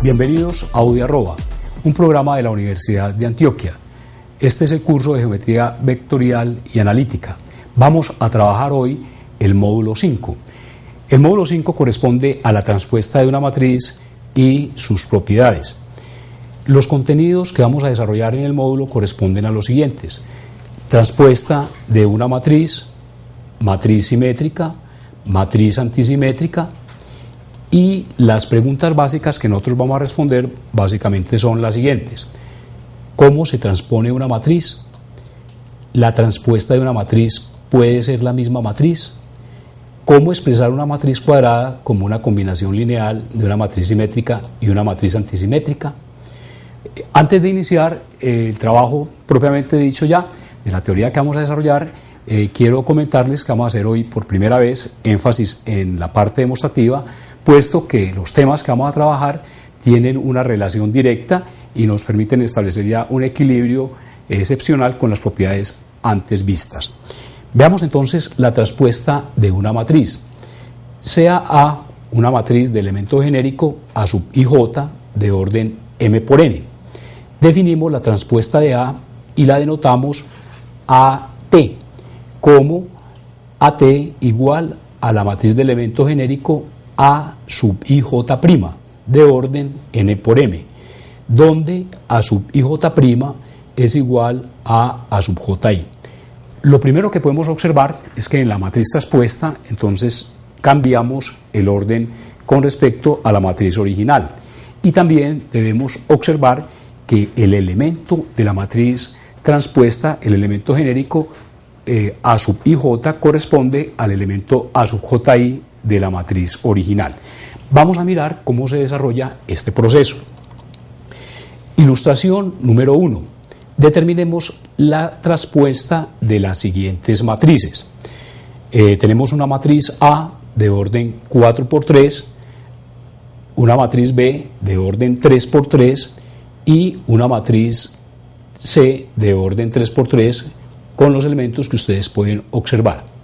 Bienvenidos a UDI@, un programa de la Universidad de Antioquia. Este es el curso de Geometría Vectorial y Analítica. Vamos a trabajar hoy el módulo 5. El módulo 5 corresponde a la transpuesta de una matriz y sus propiedades. Los contenidos que vamos a desarrollar en el módulo corresponden a los siguientes: transpuesta de una matriz, matriz simétrica, matriz antisimétrica, y las preguntas básicas que nosotros vamos a responder básicamente son las siguientes: ¿cómo se transpone una matriz? ¿La transpuesta de una matriz puede ser la misma matriz? ¿Cómo expresar una matriz cuadrada como una combinación lineal de una matriz simétrica y una matriz antisimétrica? Antes de iniciar el trabajo propiamente dicho ya de la teoría que vamos a desarrollar, quiero comentarles que vamos a hacer hoy por primera vez énfasis en la parte demostrativa, puesto que los temas que vamos a trabajar tienen una relación directa y nos permiten establecer ya un equilibrio excepcional con las propiedades antes vistas. Veamos entonces la transpuesta de una matriz. Sea A una matriz de elemento genérico A sub ij de orden m por n. Definimos la transpuesta de A y la denotamos AT como AT igual a la matriz de elemento genérico A sub ij' de orden n por m, donde A sub ij' es igual a A sub ji. Lo primero que podemos observar es que en la matriz transpuesta entonces cambiamos el orden con respecto a la matriz original, y también debemos observar que el elemento de la matriz transpuesta, el elemento genérico A sub ij, corresponde al elemento A sub ji de la matriz original. Vamos a mirar cómo se desarrolla este proceso. Ilustración número 1. Determinemos la transpuesta de las siguientes matrices. Tenemos una matriz A de orden 4×3, una matriz B de orden 3×3 y una matriz C de orden 3×3 con los elementos que ustedes pueden observar.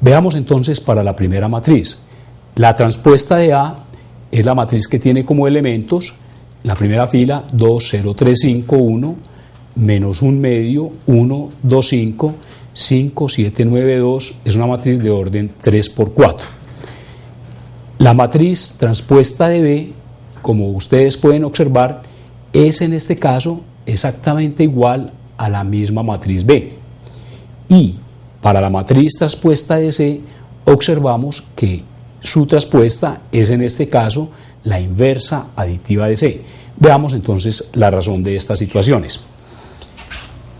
Veamos entonces para la primera matriz. La transpuesta de A es la matriz que tiene como elementos la primera fila 2, 0, 3, 5, 1, menos 1 medio, 1, 2, 5, 5, 7, 9, 2, es una matriz de orden 3×4. La matriz transpuesta de B, como ustedes pueden observar, es en este caso exactamente igual a la misma matriz B. Y para la matriz transpuesta de C, observamos que su transpuesta es en este caso la inversa aditiva de C. Veamos entonces la razón de estas situaciones.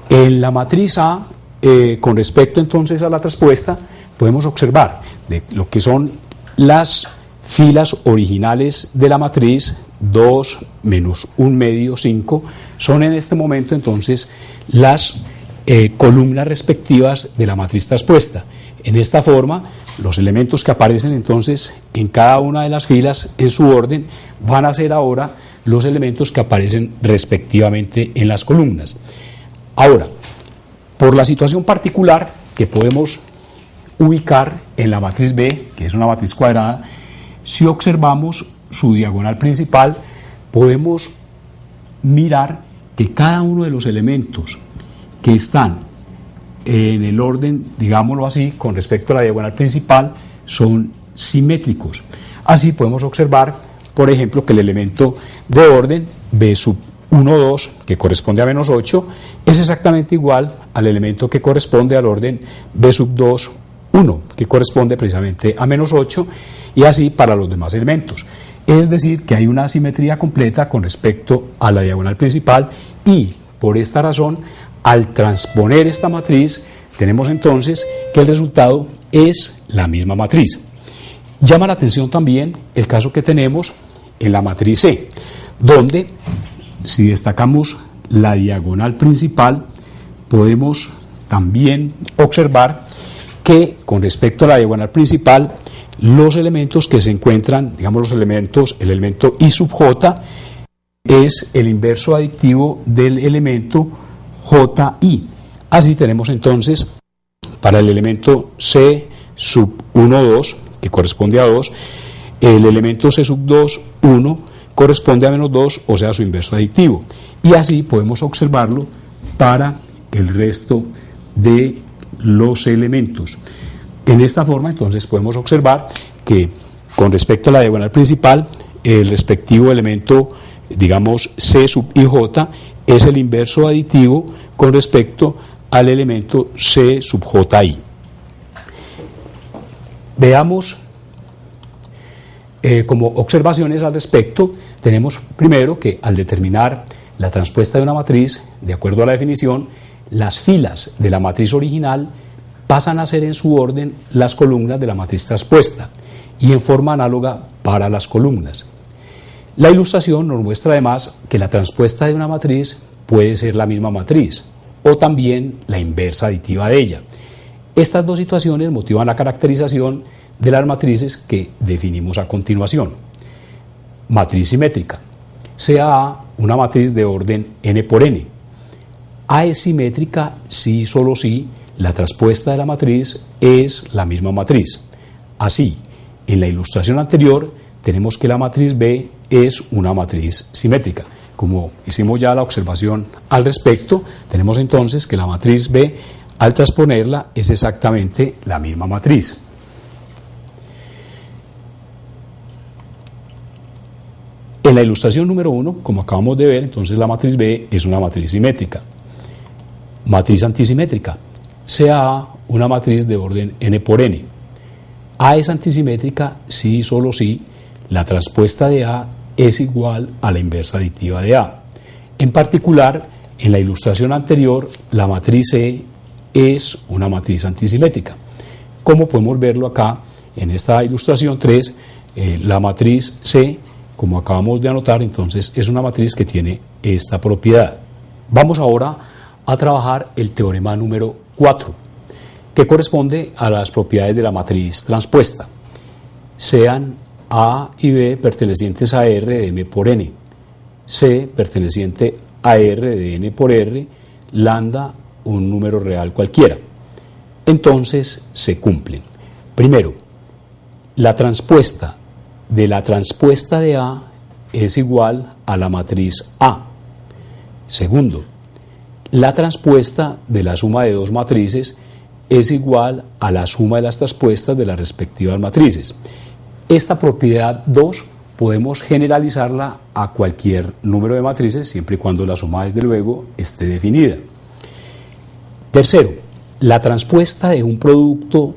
En la matriz A, con respecto entonces a la transpuesta, podemos observar de lo que son las filas originales de la matriz 2 menos 1 medio 5, son en este momento entonces las columnas respectivas de la matriz transpuesta. En esta forma, los elementos que aparecen entonces en cada una de las filas en su orden van a ser ahora los elementos que aparecen respectivamente en las columnas. Ahora, por la situación particular que podemos ubicar en la matriz B, que es una matriz cuadrada, si observamos su diagonal principal, podemos mirar que cada uno de los elementos que están en el orden, digámoslo así, con respecto a la diagonal principal, son simétricos. Así podemos observar, por ejemplo, que el elemento de orden B sub 1, 2, que corresponde a menos 8, es exactamente igual al elemento que corresponde al orden B sub 2, 1, que corresponde precisamente a menos 8, y así para los demás elementos. Es decir, que hay una simetría completa con respecto a la diagonal principal, y por esta razón, al transponer esta matriz, tenemos entonces que el resultado es la misma matriz. Llama la atención también el caso que tenemos en la matriz C, donde si destacamos la diagonal principal, podemos también observar que con respecto a la diagonal principal, los elementos que se encuentran, digamos los elementos, el elemento I sub j es el inverso aditivo del elemento ji. Así tenemos entonces para el elemento C sub 1, 2, que corresponde a 2, el elemento C sub 2, 1, corresponde a menos 2, o sea, su inverso aditivo. Y así podemos observarlo para el resto de los elementos. En esta forma, entonces, podemos observar que con respecto a la diagonal principal, el respectivo elemento, digamos, C sub IJ, es el inverso aditivo con respecto al elemento C sub JI. Veamos como observaciones al respecto. Tenemos primero que al determinar la transpuesta de una matriz, de acuerdo a la definición, las filas de la matriz original pasan a ser en su orden las columnas de la matriz transpuesta y en forma análoga para las columnas. La ilustración nos muestra además que la transpuesta de una matriz puede ser la misma matriz o también la inversa aditiva de ella. Estas dos situaciones motivan la caracterización de las matrices que definimos a continuación. Matriz simétrica. Sea A una matriz de orden n por n. A es simétrica si y solo si la transpuesta de la matriz es la misma matriz. Así, en la ilustración anterior tenemos que la matriz B es una matriz simétrica. Como hicimos ya la observación al respecto, tenemos entonces que la matriz B, al transponerla, es exactamente la misma matriz. En la ilustración número 1, como acabamos de ver, entonces la matriz B es una matriz simétrica. Matriz antisimétrica. Sea A una matriz de orden n por n. A es antisimétrica si y solo si la transpuesta de A es igual a la inversa aditiva de A. En particular, en la ilustración anterior, la matriz E es una matriz antisimétrica. Como podemos verlo acá en esta ilustración 3, la matriz C, como acabamos de anotar, entonces es una matriz que tiene esta propiedad. Vamos ahora a trabajar el teorema número 4, que corresponde a las propiedades de la matriz transpuesta. Sean A y B pertenecientes a R de M por N, C perteneciente a R de N por R, lambda un número real cualquiera. Entonces se cumplen. Primero, la transpuesta de la transpuesta de A es igual a la matriz A. Segundo, la transpuesta de la suma de dos matrices es igual a la suma de las transpuestas de las respectivas matrices. Esta propiedad 2 podemos generalizarla a cualquier número de matrices siempre y cuando la suma, desde luego, esté definida. Tercero, la transpuesta de un producto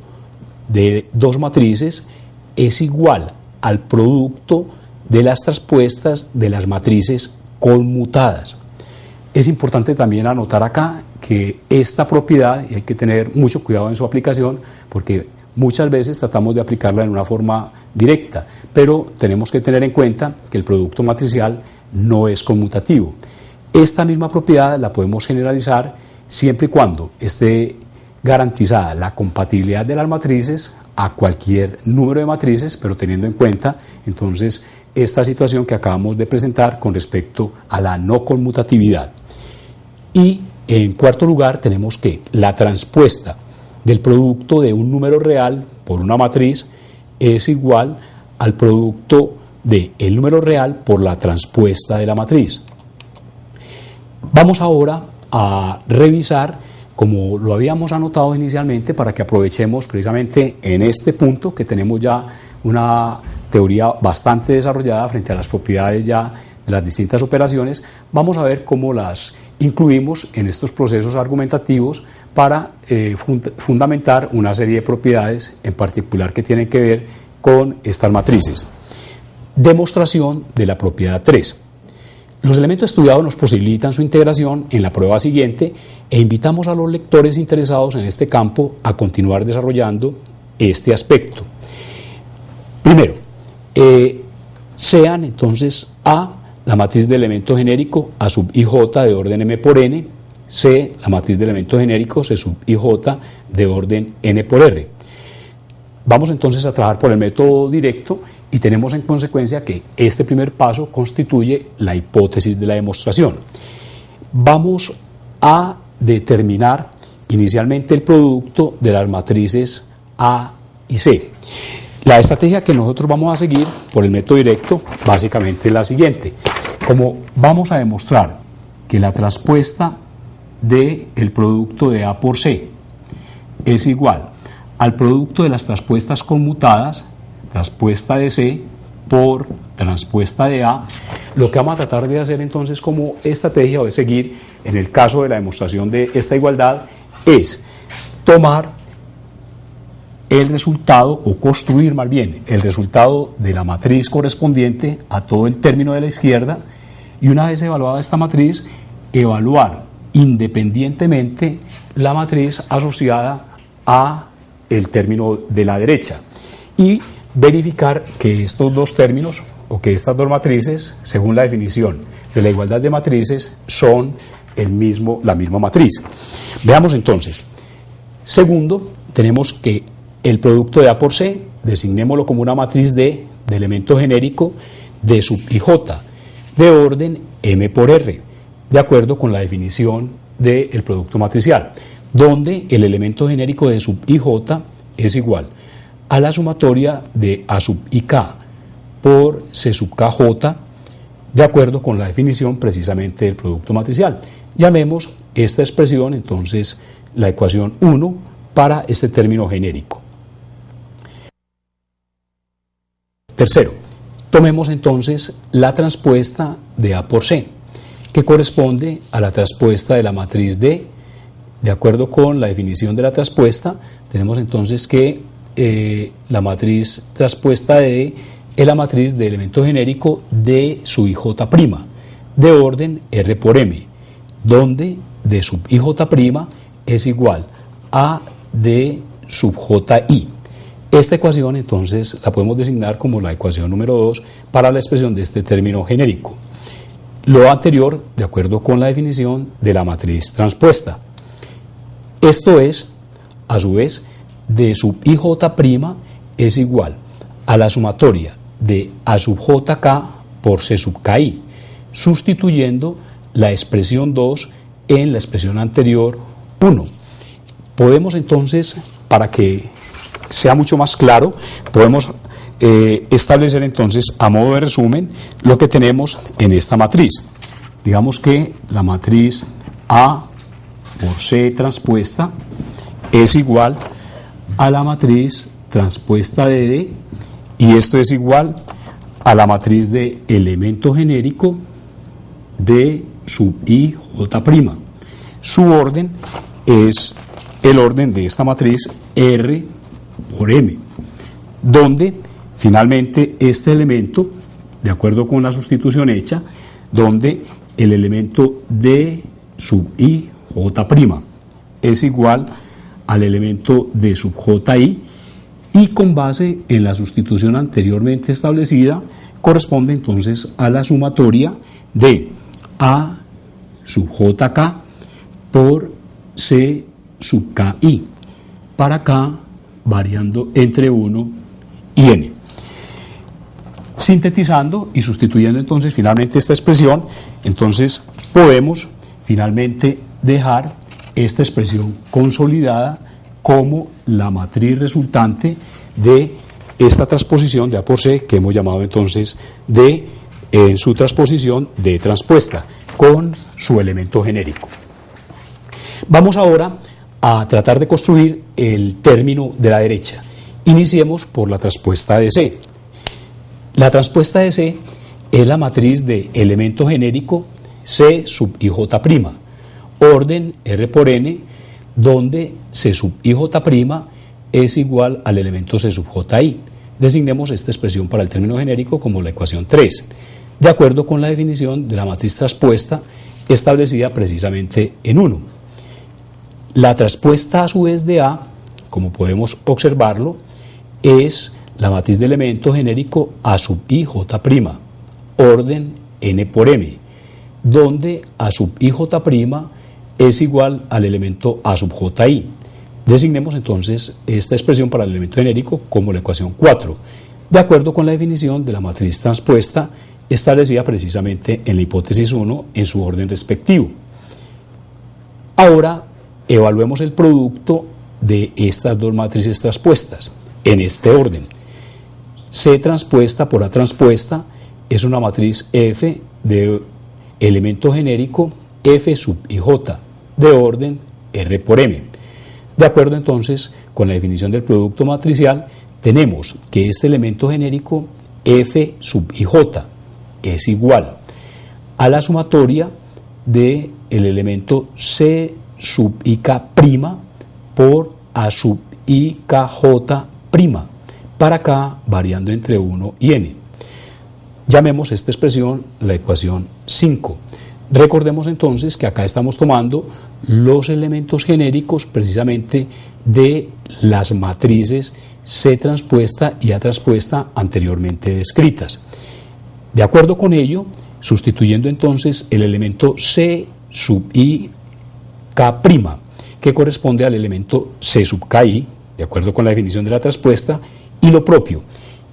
de dos matrices es igual al producto de las transpuestas de las matrices conmutadas. Es importante también anotar acá que esta propiedad, y hay que tener mucho cuidado en su aplicación, porque muchas veces tratamos de aplicarla en una forma directa, pero tenemos que tener en cuenta que el producto matricial no es conmutativo. Esta misma propiedad la podemos generalizar siempre y cuando esté garantizada la compatibilidad de las matrices a cualquier número de matrices, pero teniendo en cuenta entonces esta situación que acabamos de presentar con respecto a la no conmutatividad. Y en cuarto lugar tenemos que la transpuesta del producto de un número real por una matriz es igual al producto del número real por la transpuesta de la matriz. Vamos ahora a revisar, como lo habíamos anotado inicialmente, para que aprovechemos precisamente en este punto que tenemos ya una teoría bastante desarrollada frente a las propiedades ya de las distintas operaciones. Vamos a ver cómo las incluimos en estos procesos argumentativos para fundamentar una serie de propiedades en particular que tienen que ver con estas matrices. Demostración de la propiedad 3. Los elementos estudiados nos posibilitan su integración en la prueba siguiente e invitamos a los lectores interesados en este campo a continuar desarrollando este aspecto. Primero, sean entonces A la matriz de elemento genérico A sub IJ de orden M por N, C la matriz de elemento genérico C sub IJ de orden N por R. Vamos entonces a trabajar por el método directo y tenemos en consecuencia que este primer paso constituye la hipótesis de la demostración. Vamos a determinar inicialmente el producto de las matrices A y C. La estrategia que nosotros vamos a seguir por el método directo básicamente es la siguiente. Como vamos a demostrar que la traspuesta del producto de A por C es igual al producto de las traspuestas conmutadas, traspuesta de C por traspuesta de A, lo que vamos a tratar de hacer entonces como estrategia o de seguir en el caso de la demostración de esta igualdad es tomar el resultado o construir más bien el resultado de la matriz correspondiente a todo el término de la izquierda y una vez evaluada esta matriz, evaluar independientemente la matriz asociada a el término de la derecha y verificar que estos dos términos o que estas dos matrices, según la definición de la igualdad de matrices, son la misma matriz. Veamos entonces. Segundo, tenemos que el producto de A por C, designémoslo como una matriz de elemento genérico de sub I J, de orden M por R, de acuerdo con la definición del producto matricial, donde el elemento genérico de sub I J es igual a la sumatoria de A sub I K por C sub K J, de acuerdo con la definición precisamente del producto matricial. Llamemos esta expresión entonces la ecuación 1 para este término genérico. Tercero, tomemos entonces la traspuesta de A por C, que corresponde a la traspuesta de la matriz D. De acuerdo con la definición de la traspuesta, tenemos entonces que la matriz traspuesta de D es la matriz de elemento genérico de sub IJ', de orden R por M, donde D sub IJ' es igual a D sub JI. Esta ecuación entonces la podemos designar como la ecuación número 2 para la expresión de este término genérico. Lo anterior, de acuerdo con la definición de la matriz transpuesta. Esto es, a su vez, D sub IJ' es igual a la sumatoria de A sub JK por C sub KI, sustituyendo la expresión 2 en la expresión anterior 1. Podemos entonces, para que sea mucho más claro, podemos establecer entonces a modo de resumen lo que tenemos en esta matriz. Digamos que la matriz A por C transpuesta es igual a la matriz transpuesta de D y esto es igual a la matriz de elemento genérico de sub IJ'. Su orden es el orden de esta matriz R por M, donde finalmente este elemento, de acuerdo con la sustitución hecha, donde el elemento de sub IJ' es igual al elemento de sub JI y con base en la sustitución anteriormente establecida corresponde entonces a la sumatoria de A sub JK por C sub KI, para K variando entre 1 y N. Sintetizando y sustituyendo entonces finalmente esta expresión, entonces podemos finalmente dejar esta expresión consolidada como la matriz resultante de esta transposición de A por C que hemos llamado entonces D en su transposición de transpuesta con su elemento genérico. Vamos ahora a tratar de construir el término de la derecha. Iniciemos por la transpuesta de C. La transpuesta de C es la matriz de elemento genérico C sub IJ', orden R por N, donde C sub IJ' es igual al elemento C sub JI. Designemos esta expresión para el término genérico como la ecuación 3, de acuerdo con la definición de la matriz transpuesta establecida precisamente en 1. La transpuesta a su vez de A, como podemos observarlo, es la matriz de elemento genérico A sub IJ', orden N por M, donde A sub IJ' es igual al elemento A sub JI. Designemos entonces esta expresión para el elemento genérico como la ecuación 4, de acuerdo con la definición de la matriz transpuesta establecida precisamente en la hipótesis 1 en su orden respectivo. Ahora evaluemos el producto de estas dos matrices transpuestas en este orden. C transpuesta por A transpuesta es una matriz F de elemento genérico F sub I J de orden R por M. De acuerdo entonces con la definición del producto matricial, tenemos que este elemento genérico F sub IJ es igual a la sumatoria del elemento C sub IK' por A sub IKJ', para K variando entre 1 y n. Llamemos esta expresión la ecuación 5. Recordemos entonces que acá estamos tomando los elementos genéricos precisamente de las matrices C transpuesta y A transpuesta anteriormente descritas. De acuerdo con ello, sustituyendo entonces el elemento C sub I K', que corresponde al elemento C sub KI, de acuerdo con la definición de la transpuesta, y lo propio,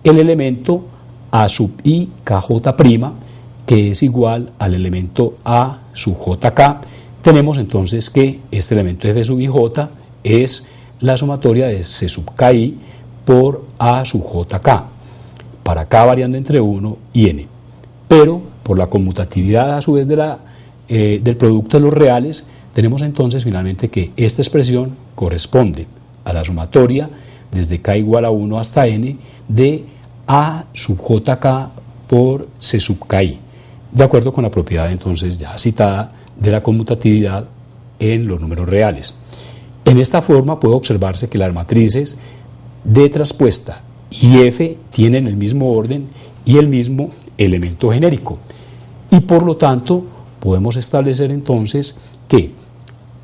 el elemento A sub I KJ', que es igual al elemento A sub JK, tenemos entonces que este elemento F sub IJ es la sumatoria de C sub KI por A sub JK, para K variando entre 1 y n. Pero por la conmutatividad a su vez del producto de los reales, tenemos entonces finalmente que esta expresión corresponde a la sumatoria desde K igual a 1 hasta n de A sub JK por C sub KI, de acuerdo con la propiedad entonces ya citada de la conmutatividad en los números reales. En esta forma puede observarse que las matrices D transpuesta y F tienen el mismo orden y el mismo elemento genérico, y por lo tanto podemos establecer entonces que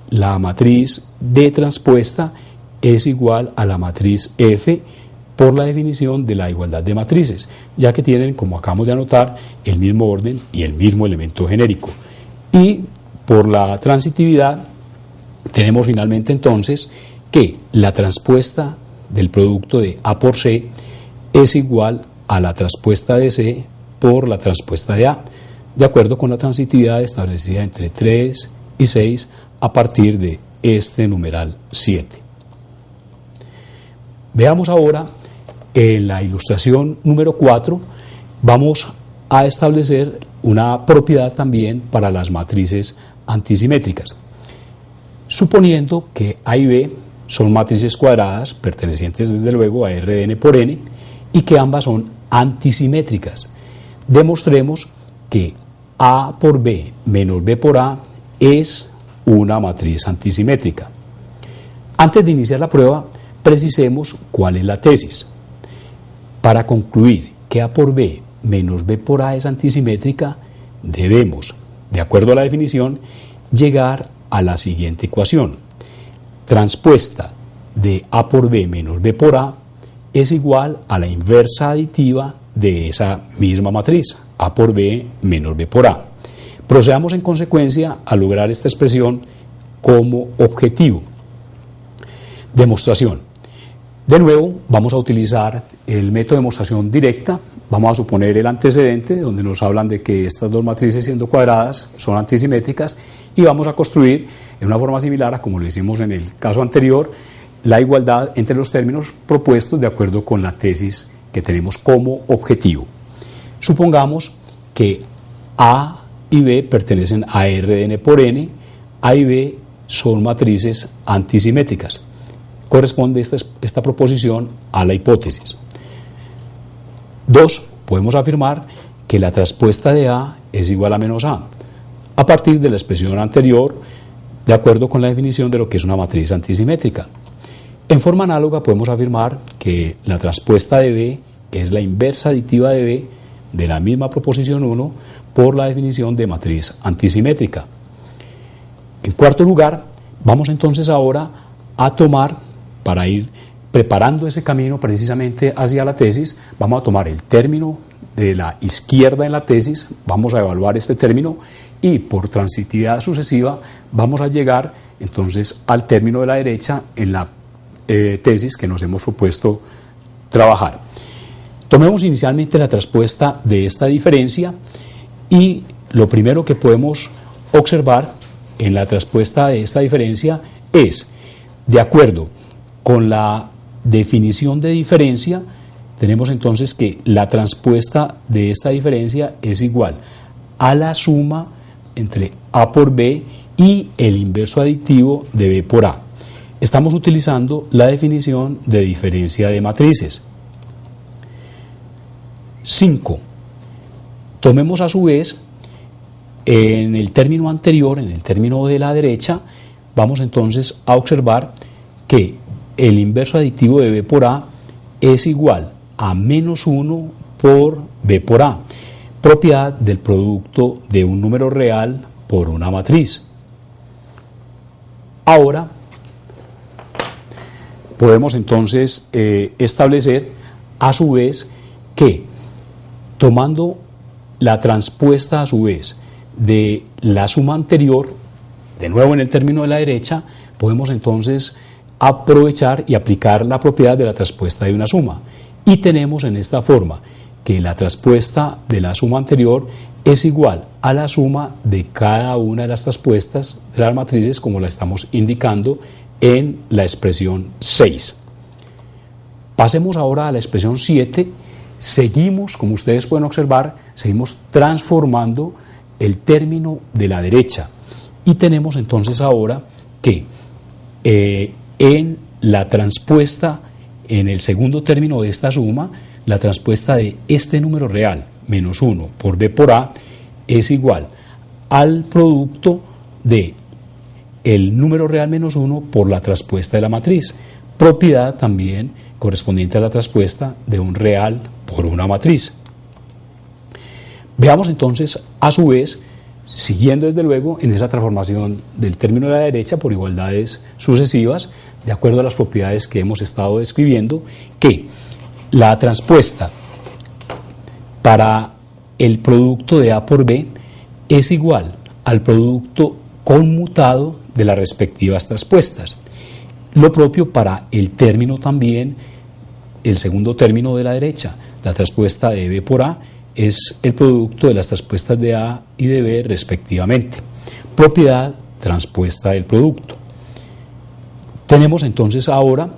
la matriz D transpuesta es igual a la matriz F por la definición de la igualdad de matrices, ya que tienen, como acabamos de anotar, el mismo orden y el mismo elemento genérico. Y por la transitividad tenemos finalmente entonces que la transpuesta del producto de A por C es igual a la transpuesta de C por la transpuesta de A, de acuerdo con la transitividad establecida entre 3 y 6 a partir de este numeral 7. Veamos ahora en la ilustración número 4, vamos a establecer una propiedad también para las matrices antisimétricas. Suponiendo que A y B son matrices cuadradas pertenecientes desde luego a R de n por n y que ambas son antisimétricas, demostremos que A por B menos B por A es una matriz antisimétrica. Antes de iniciar la prueba, precisemos cuál es la tesis. Para concluir que A por B menos B por A es antisimétrica, debemos, de acuerdo a la definición, llegar a la siguiente ecuación. Transpuesta de A por B menos B por A es igual a la inversa aditiva de esa misma matriz, A por B menos B por A. Procedamos en consecuencia a lograr esta expresión como objetivo. Demostración. De nuevo, vamos a utilizar el método de demostración directa. Vamos a suponer el antecedente, donde nos hablan de que estas dos matrices, siendo cuadradas, son antisimétricas, y vamos a construir en una forma similar a como lo hicimos en el caso anterior, la igualdad entre los términos propuestos de acuerdo con la tesis que tenemos como objetivo. Supongamos que A y B pertenecen a R de n por n, A y B son matrices antisimétricas. Corresponde esta proposición a la hipótesis. 2. Podemos afirmar que la transpuesta de A es igual a menos A, a partir de la expresión anterior, de acuerdo con la definición de lo que es una matriz antisimétrica. En forma análoga podemos afirmar que la transpuesta de B es la inversa aditiva de B de la misma proposición 1 por la definición de matriz antisimétrica. En cuarto lugar, vamos entonces ahora a tomar, para ir preparando ese camino precisamente hacia la tesis, vamos a tomar el término de la izquierda en la tesis, vamos a evaluar este término y por transitividad sucesiva vamos a llegar entonces al término de la derecha en la tesis que nos hemos propuesto trabajar. Tomemos inicialmente la transpuesta de esta diferencia y lo primero que podemos observar en la transpuesta de esta diferencia es, de acuerdo con la definición de diferencia, tenemos entonces que la transpuesta de esta diferencia es igual a la suma entre A por B y el inverso aditivo de B por A. Estamos utilizando la definición de diferencia de matrices. 5. Tomemos a su vez, en el término anterior, en el término de la derecha, vamos entonces a observar que el inverso aditivo de B por A es igual a menos 1 por B por A, propiedad del producto de un número real por una matriz. Ahora podemos entonces establecer a su vez que, tomando la transpuesta a su vez de la suma anterior, de nuevo en el término de la derecha, podemos entonces aprovechar y aplicar la propiedad de la transpuesta de una suma. Y tenemos en esta forma que la transpuesta de la suma anterior es igual a la suma de cada una de las transpuestas de las matrices, como la estamos indicando en la expresión 6. Pasemos ahora a la expresión 7. Seguimos, como ustedes pueden observar, seguimos transformando el término de la derecha. Y tenemos entonces ahora que en la transpuesta, en el segundo término de esta suma, la transpuesta de este número real, menos 1 por B por A, es igual al producto de el número real menos 1 por la transpuesta de la matriz, propiedad también correspondiente a la transpuesta de un real por una matriz. Veamos entonces, a su vez, siguiendo desde luego en esa transformación del término de la derecha por igualdades sucesivas, de acuerdo a las propiedades que hemos estado describiendo, que la transpuesta para el producto de A por B es igual al producto conmutado de las respectivas transpuestas. Lo propio para el término también, el segundo término de la derecha, la transpuesta de B por A es el producto de las transpuestas de A y de B respectivamente. Propiedad transpuesta del producto. Tenemos entonces ahora,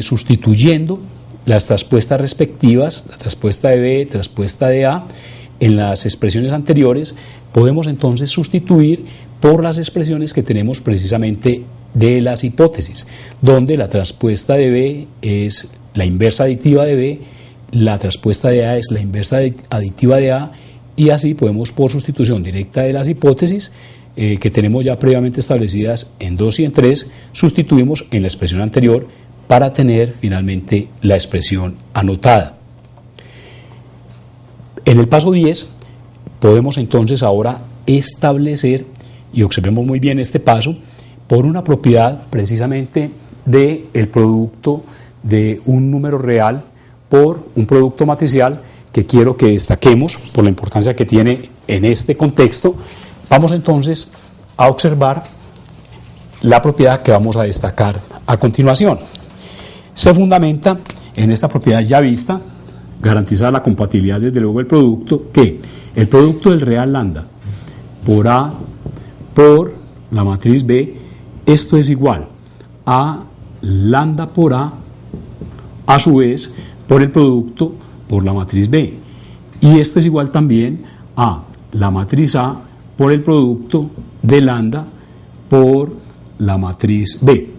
sustituyendo las transpuestas respectivas, la transpuesta de B, transpuesta de A, en las expresiones anteriores, podemos entonces sustituir por las expresiones que tenemos precisamente de las hipótesis, donde la transpuesta de B es la inversa aditiva de B, la transpuesta de A es la inversa aditiva de A, y así podemos, por sustitución directa de las hipótesis que tenemos ya previamente establecidas en 2 y en 3, sustituimos en la expresión anterior para tener finalmente la expresión anotada. En el paso 10 podemos entonces ahora establecer, y observemos muy bien este paso, por una propiedad precisamente del producto de un número real por un producto matricial que quiero que destaquemos por la importancia que tiene en este contexto. Vamos entonces a observar la propiedad que vamos a destacar a continuación. Se fundamenta en esta propiedad ya vista, garantizada la compatibilidad desde luego del producto, que el producto del real lambda por A por la matriz B, esto es igual a lambda por A su vez por el producto por la matriz B, y esto es igual también a la matriz A por el producto de lambda por la matriz B.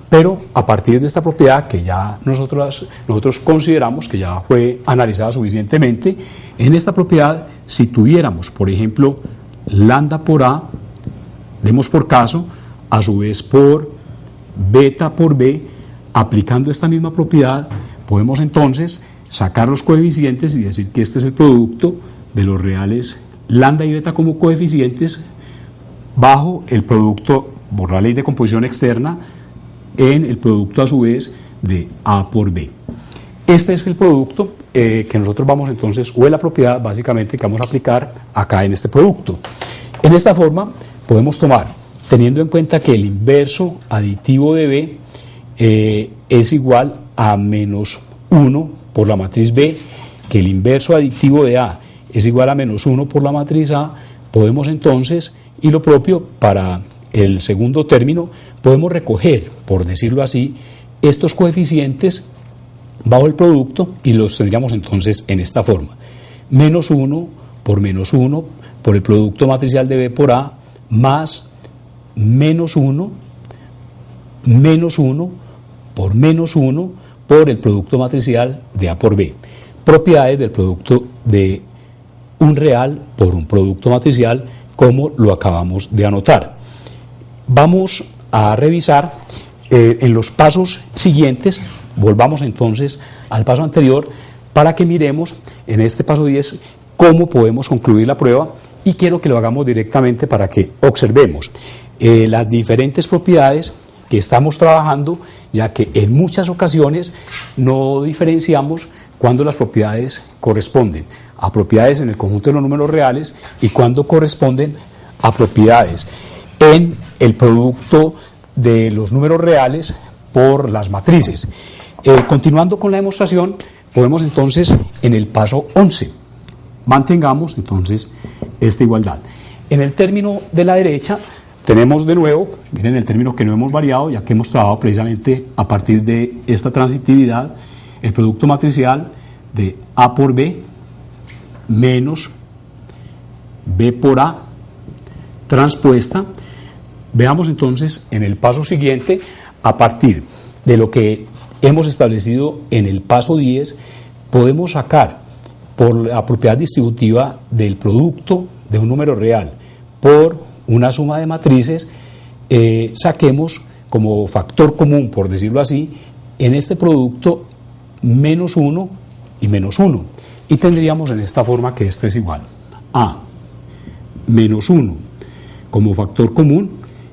Pero a partir de esta propiedad que ya nosotros consideramos que ya fue analizada suficientemente, en esta propiedad, si tuviéramos, por ejemplo, lambda por A, demos por caso, a su vez por beta por B, aplicando esta misma propiedad, podemos entonces sacar los coeficientes y decir que este es el producto de los reales lambda y beta como coeficientes bajo el producto por la ley de composición externa en el producto a su vez de A por B. Este es el producto que nosotros vamos entonces, o es la propiedad básicamente que vamos a aplicar acá en este producto. En esta forma podemos tomar, teniendo en cuenta que el inverso aditivo de B es igual a menos 1 por la matriz B, que el inverso aditivo de A es igual a menos 1 por la matriz A, podemos entonces, y lo propio para el segundo término, podemos recoger, por decirlo así, estos coeficientes bajo el producto y los tendríamos entonces en esta forma. Menos 1 por menos 1 por el producto matricial de B por A más menos 1 por menos 1 por el producto matricial de A por B. Propiedades del producto de un real por un producto matricial, como lo acabamos de anotar. Vamos a revisar en los pasos siguientes. Volvamos entonces al paso anterior para que miremos en este paso 10 cómo podemos concluir la prueba, y quiero que lo hagamos directamente para que observemos las diferentes propiedades que estamos trabajando, ya que en muchas ocasiones no diferenciamos cuando las propiedades corresponden a propiedades en el conjunto de los números reales y cuando corresponden a propiedades en el producto de los números reales por las matrices. Continuando con la demostración, podemos entonces en el paso 11, mantengamos entonces esta igualdad. En el término de la derecha tenemos de nuevo, miren el término que no hemos variado, ya que hemos trabajado precisamente a partir de esta transitividad, el producto matricial de A por B menos B por A transpuesta. Veamos entonces en el paso siguiente, a partir de lo que hemos establecido en el paso 10, podemos sacar por la propiedad distributiva del producto de un número real por una suma de matrices, saquemos como factor común, por decirlo así, en este producto menos 1 y menos 1. Y tendríamos en esta forma que esto es igual a menos 1 como factor común,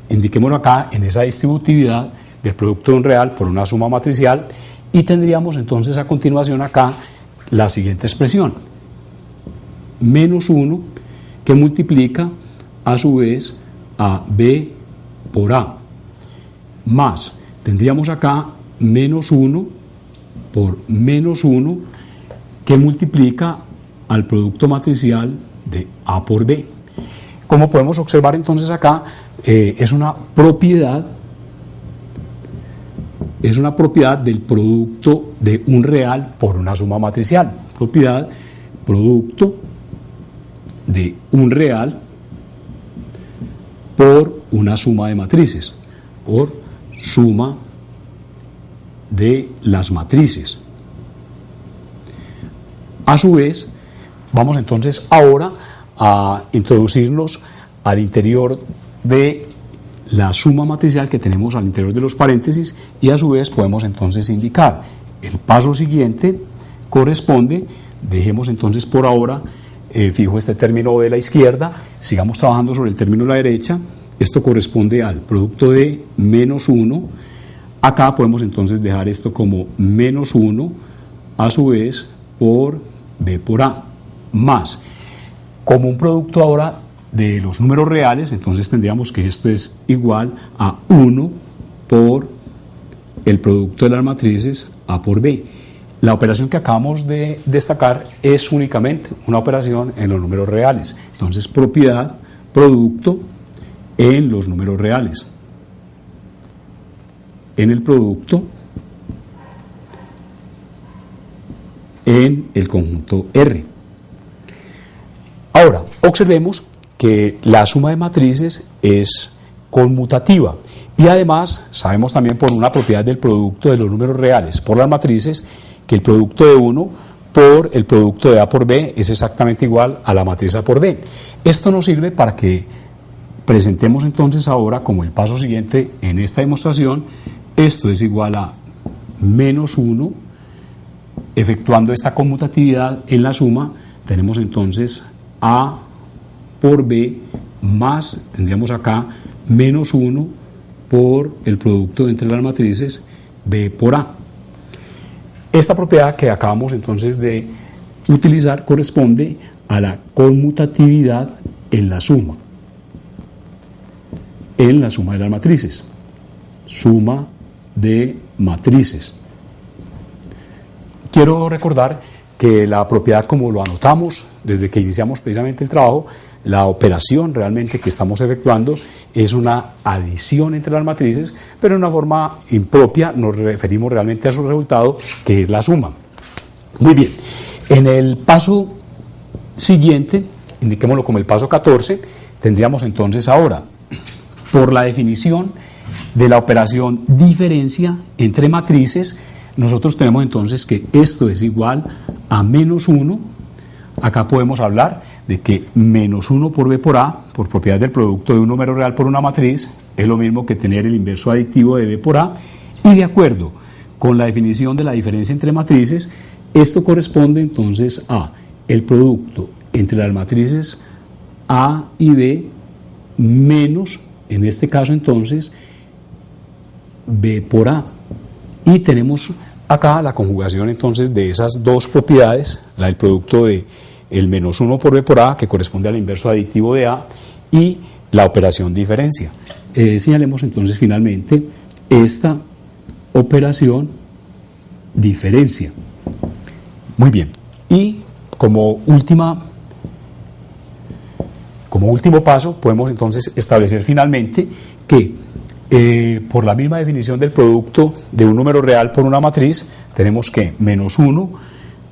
indiquémoslo acá en esa distributividad del producto de un real por una suma matricial, y tendríamos entonces a continuación acá la siguiente expresión, menos 1 que multiplica a su vez a B por A, más tendríamos acá menos 1 por menos 1 que multiplica al producto matricial de A por B. Como podemos observar entonces acá, es una propiedad del producto de un real por una suma matricial. Propiedad, producto de un real por una suma de matrices, por suma de las matrices. A su vez, vamos entonces ahora a introducirnos al interior de la suma matricial que tenemos al interior de los paréntesis, y a su vez podemos entonces indicar el paso siguiente corresponde, dejemos entonces por ahora fijo este término de la izquierda, sigamos trabajando sobre el término de la derecha. Esto corresponde al producto de menos 1, acá podemos entonces dejar esto como menos 1 a su vez por B por A, más como un producto ahora de los números reales, entonces tendríamos que esto es igual a 1 por el producto de las matrices A por B. La operación que acabamos de destacar es únicamente una operación en los números reales, entonces propiedad, producto en los números reales, en el producto en el conjunto R. Ahora, observemos que la suma de matrices es conmutativa, y además sabemos también por una propiedad del producto de los números reales por las matrices que el producto de 1 por el producto de A por B es exactamente igual a la matriz A por B. Esto nos sirve para que presentemos entonces ahora como el paso siguiente en esta demostración, esto es igual a menos 1, efectuando esta conmutatividad en la suma, tenemos entonces A por B más, tendríamos acá menos 1 por el producto entre las matrices B por A. Esta propiedad que acabamos entonces de utilizar corresponde a la conmutatividad en la suma de las matrices, suma de matrices. Quiero recordar que la propiedad, como lo anotamos desde que iniciamos precisamente el trabajo, la operación realmente que estamos efectuando es una adición entre las matrices, pero en una forma impropia nos referimos realmente a su resultado, que es la suma. Muy bien, en el paso siguiente, indiquémoslo como el paso 14, tendríamos entonces ahora, por la definición de la operación diferencia entre matrices, nosotros tenemos entonces que esto es igual a menos 1. Acá podemos hablar de que menos 1 por B por A, por propiedad del producto de un número real por una matriz, es lo mismo que tener el inverso aditivo de B por A, y de acuerdo con la definición de la diferencia entre matrices, esto corresponde entonces a el producto entre las matrices A y B menos, en este caso entonces, B por A. Y tenemos acá la conjugación entonces de esas dos propiedades, la del producto de el menos 1 por B por A, que corresponde al inverso aditivo de A, y la operación diferencia. Señalemos entonces finalmente esta operación diferencia. Muy bien, y como último paso podemos entonces establecer finalmente que por la misma definición del producto de un número real por una matriz, tenemos que menos 1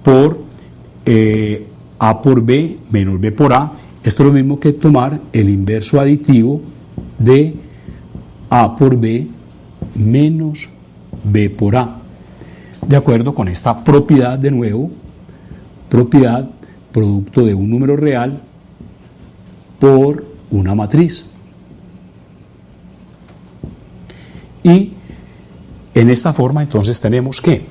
por A por B menos B por A. Esto es lo mismo que tomar el inverso aditivo de A por B menos B por A. De acuerdo con esta propiedad, de nuevo, propiedad producto de un número real por una matriz. Y en esta forma entonces tenemos que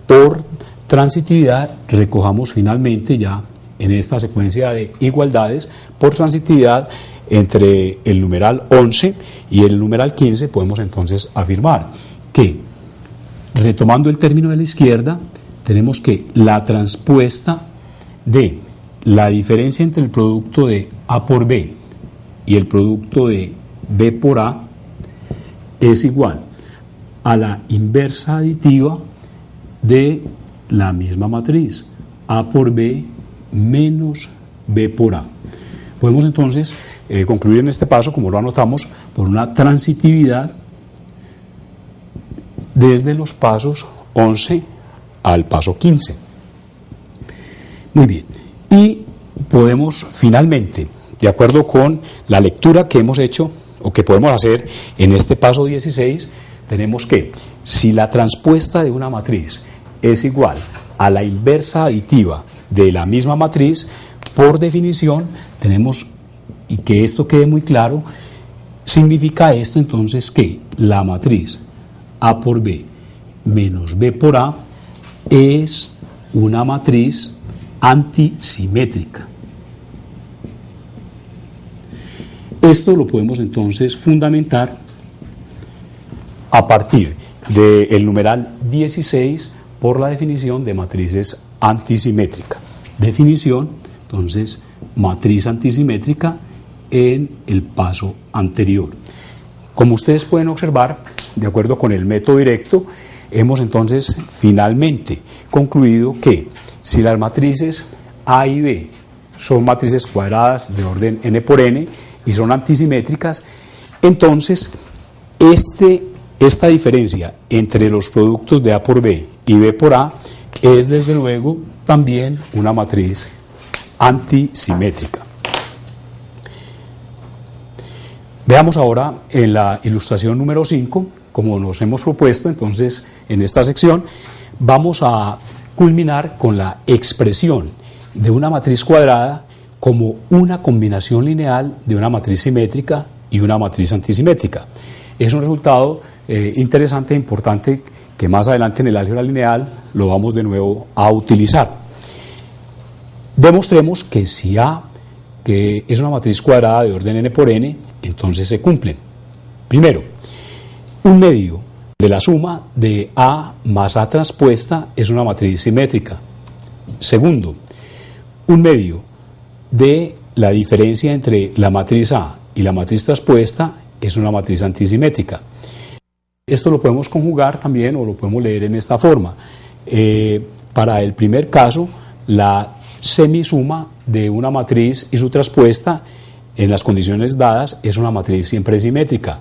por transitividad recojamos finalmente ya en esta secuencia de igualdades, por transitividad entre el numeral 11 y el numeral 15 podemos entonces afirmar que, retomando el término de la izquierda, tenemos que la transpuesta de la diferencia entre el producto de A por B y el producto de B por A es igual a la inversa aditiva de la misma matriz, A por B menos B por A. Podemos entonces concluir en este paso, como lo anotamos, por una transitividad desde los pasos 11 al paso 15. Muy bien, y podemos finalmente, de acuerdo con la lectura que hemos hecho o que podemos hacer en este paso 16, tenemos que si la transpuesta de una matriz es igual a la inversa aditiva de la misma matriz, por definición tenemos, y que esto quede muy claro, significa esto entonces que la matriz A por B menos B por A es una matriz antisimétrica. Esto lo podemos entonces fundamentar a partir del numeral 16 por la definición de matrices antisimétrica. Definición, entonces, matriz antisimétrica en el paso anterior. Como ustedes pueden observar, de acuerdo con el método directo, hemos entonces finalmente concluido que si las matrices A y B son matrices cuadradas de orden n por n y son antisimétricas, entonces esta diferencia entre los productos de A por B y B por A es desde luego también una matriz antisimétrica. Veamos ahora en la ilustración número 5, como nos hemos propuesto, entonces en esta sección vamos a culminar con la expresión de una matriz cuadrada como una combinación lineal de una matriz simétrica y una matriz antisimétrica. Es un resultado interesante e importante que más adelante en el álgebra lineal lo vamos de nuevo a utilizar. Demostremos que si A, que es una matriz cuadrada de orden n por n, entonces se cumplen. Primero, un medio de la suma de A más A transpuesta es una matriz simétrica. Segundo, un medio de la diferencia entre la matriz A y la matriz transpuesta es una matriz antisimétrica. Esto lo podemos conjugar también o lo podemos leer en esta forma. Para el primer caso, la semisuma de una matriz y su traspuesta en las condiciones dadas es una matriz siempre simétrica.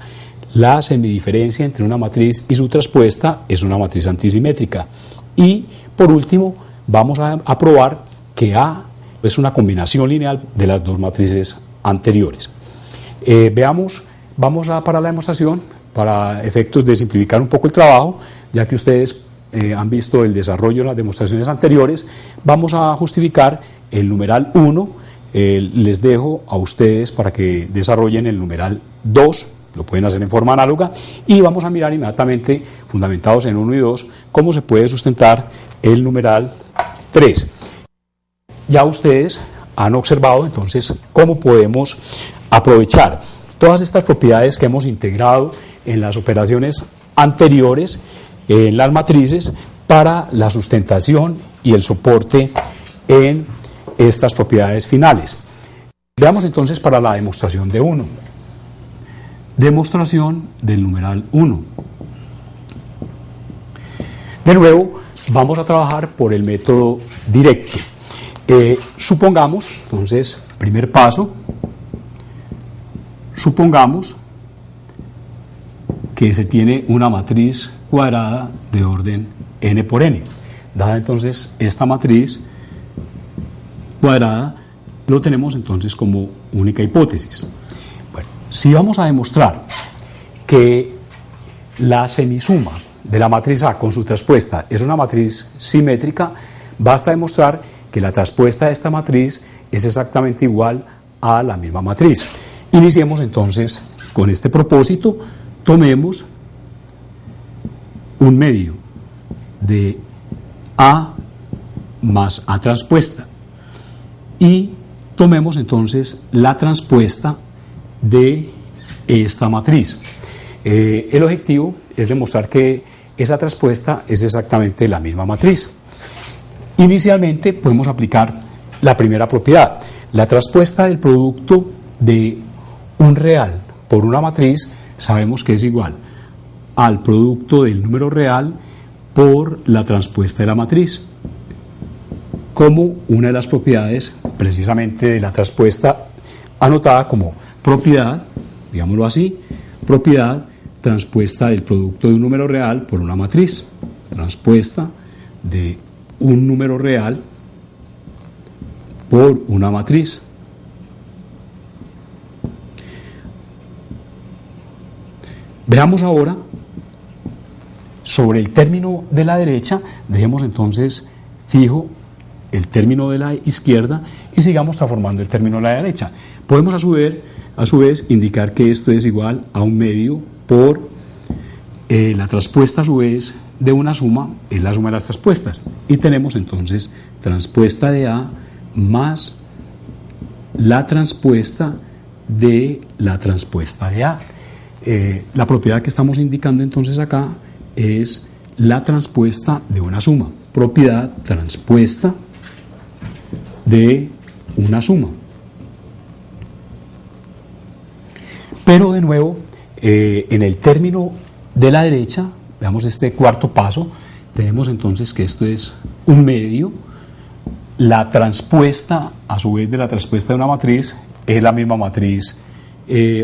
La semidiferencia entre una matriz y su traspuesta es una matriz antisimétrica. Y por último, vamos a probar que A es una combinación lineal de las dos matrices anteriores. Veamos, para la demostración, para efectos de simplificar un poco el trabajo, ya que ustedes han visto el desarrollo en las demostraciones anteriores, vamos a justificar el numeral 1. Les dejo a ustedes para que desarrollen el numeral 2, lo pueden hacer en forma análoga, y vamos a mirar inmediatamente, fundamentados en 1 y 2, cómo se puede sustentar el numeral 3. Ya ustedes han observado entonces cómo podemos aprovechar todas estas propiedades que hemos integrado en las operaciones anteriores, en las matrices, para la sustentación y el soporte en estas propiedades finales. Veamos entonces para la demostración de 1. Demostración del numeral 1. De nuevo, vamos a trabajar por el método directo. Supongamos, entonces, primer paso, supongamos que se tiene una matriz cuadrada de orden n por n. Dada entonces esta matriz cuadrada, lo tenemos entonces como única hipótesis. Bueno, si vamos a demostrar que la semisuma de la matriz A con su traspuesta es una matriz simétrica, basta demostrar que la traspuesta de esta matriz es exactamente igual a la misma matriz. Iniciemos entonces con este propósito. Tomemos un medio de A más A traspuesta y tomemos entonces la traspuesta de esta matriz. El objetivo es demostrar que esa traspuesta es exactamente la misma matriz. Inicialmente podemos aplicar la primera propiedad. La traspuesta del producto de un real por una matriz sabemos que es igual al producto del número real por la traspuesta de la matriz, como una de las propiedades precisamente de la traspuesta anotada como propiedad, digámoslo así, propiedad transpuesta del producto de un número real por una matriz, transpuesta de un número real por una matriz. Veamos ahora sobre el término de la derecha, dejemos entonces fijo el término de la izquierda y sigamos transformando el término de la derecha. Podemos a su vez indicar que esto es igual a un medio por la traspuesta a su vez de una suma, es la suma de las traspuestas, y tenemos entonces traspuesta de A más la traspuesta de la traspuesta de A. La propiedad que estamos indicando entonces acá es la traspuesta de una suma, propiedad transpuesta de una suma. Pero de nuevo, en el término de la derecha, veamos este cuarto paso, tenemos entonces que esto es un medio, la transpuesta a su vez de la traspuesta de una matriz es la misma matriz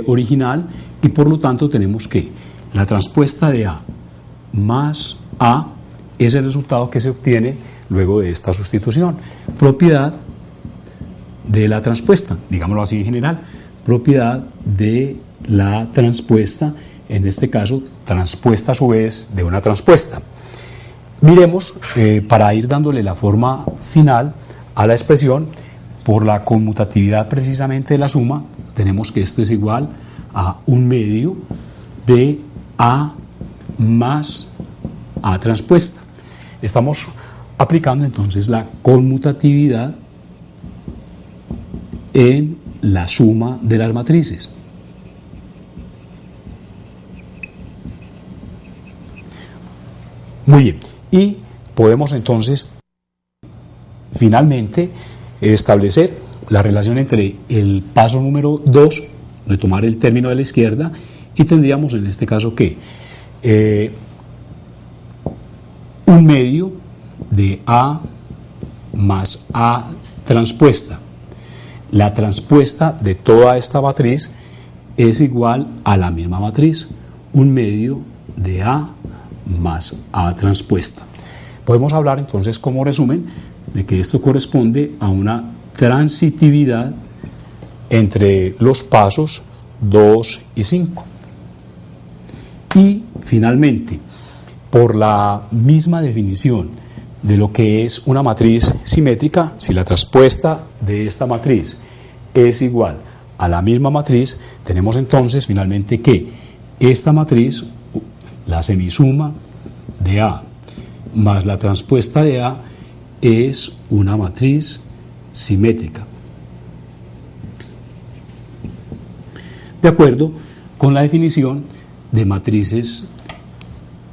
original, y por lo tanto tenemos que la traspuesta de A más A es el resultado que se obtiene luego de esta sustitución. Propiedad de la transpuesta, digámoslo así en general, propiedad de la transpuesta, en este caso transpuesta a su vez de una transpuesta. Miremos, para ir dándole la forma final a la expresión, por la conmutatividad precisamente de la suma, tenemos que esto es igual a un medio de A más A transpuesta. Estamos aplicando entonces la conmutatividad en la suma de las matrices. Muy bien, y podemos entonces finalmente establecer la relación entre el paso número 2, retomar el término de la izquierda, y tendríamos en este caso que un medio de A más A transpuesta. La transpuesta de toda esta matriz es igual a la misma matriz, 1/2 de A más A transpuesta. Podemos hablar entonces como resumen de que esto corresponde a una transitividad entre los pasos 2 y 5. Y finalmente, por la misma definición de lo que es una matriz simétrica, si la transpuesta de esta matriz es igual a la misma matriz, tenemos entonces finalmente que esta matriz, la semisuma de A más la transpuesta de A, es una matriz simétrica. De acuerdo con la definición de matrices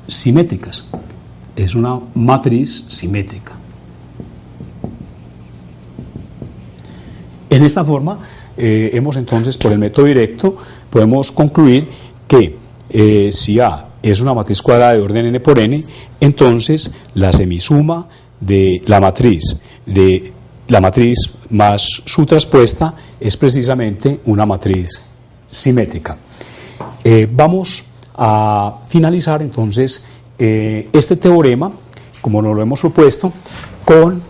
simétricas. Es una matriz simétrica. En esta forma, hemos entonces, por el método directo, podemos concluir que si A es una matriz cuadrada de orden n por n, entonces la semisuma de la matriz más su transpuesta es precisamente una matriz simétrica. Vamos a finalizar entonces este teorema, como nos lo hemos propuesto, con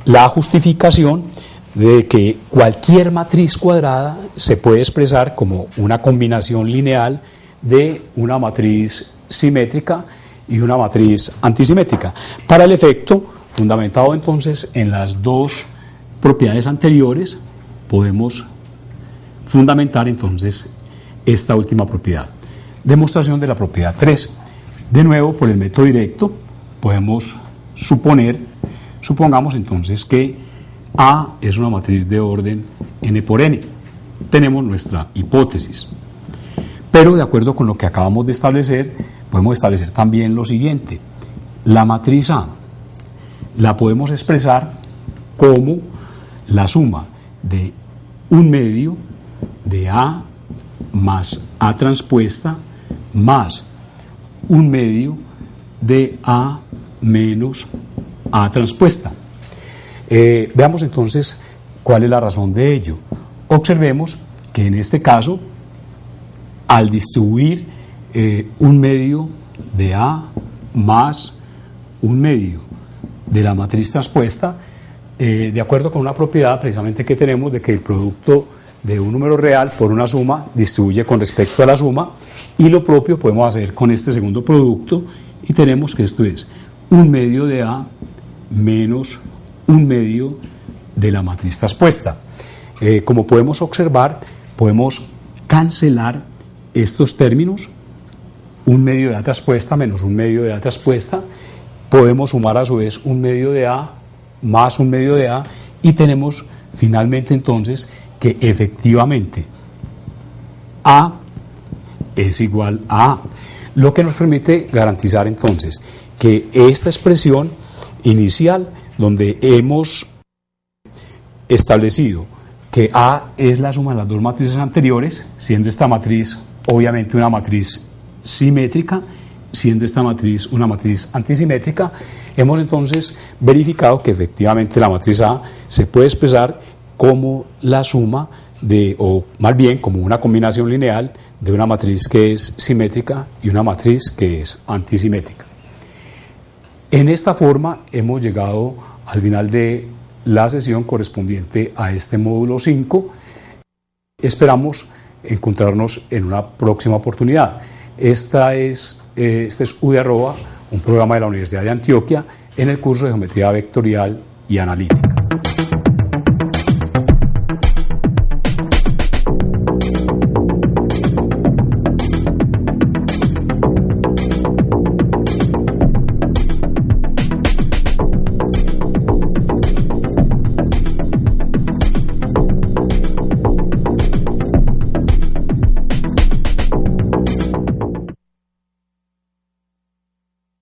la justificación de que cualquier matriz cuadrada se puede expresar como una combinación lineal de una matriz simétrica y una matriz antisimétrica, para el efecto, fundamentado entonces en las dos propiedades anteriores, podemos fundamentar entonces esta última propiedad. Demostración de la propiedad 3. De nuevo, por el método directo, podemos supongamos entonces que A es una matriz de orden n por n. Tenemos nuestra hipótesis. Pero de acuerdo con lo que acabamos de establecer, podemos establecer también lo siguiente. La matriz A la podemos expresar como la suma de 1/2 de A más A transpuesta más 1/2 de A menos A transpuesta. Veamos entonces cuál es la razón de ello. Observemos que en este caso, al distribuir 1/2 de A más 1/2 de la matriz transpuesta, de acuerdo con una propiedad precisamente que tenemos de que el producto de un número real por una suma distribuye con respecto a la suma, y lo propio podemos hacer con este segundo producto, y tenemos que esto es 1/2 de A menos 1/2 de la matriz transpuesta. Como podemos observar, podemos cancelar estos términos, 1/2 de A transpuesta menos 1/2 de A transpuesta, podemos sumar a su vez 1/2 de A más 1/2 de A, y tenemos finalmente entonces que efectivamente A es igual a A, lo que nos permite garantizar entonces que esta expresión inicial, donde hemos establecido que A es la suma de las dos matrices anteriores, siendo esta matriz obviamente una matriz simétrica, siendo esta matriz una matriz antisimétrica, hemos entonces verificado que efectivamente la matriz A se puede expresar como la suma de, o más bien como una combinación lineal de una matriz que es simétrica y una matriz que es antisimétrica. En esta forma hemos llegado al final de la sesión correspondiente a este módulo 5. Esperamos encontrarnos en una próxima oportunidad. Este es UDE@, un programa de la Universidad de Antioquia en el curso de Geometría Vectorial y Analítica.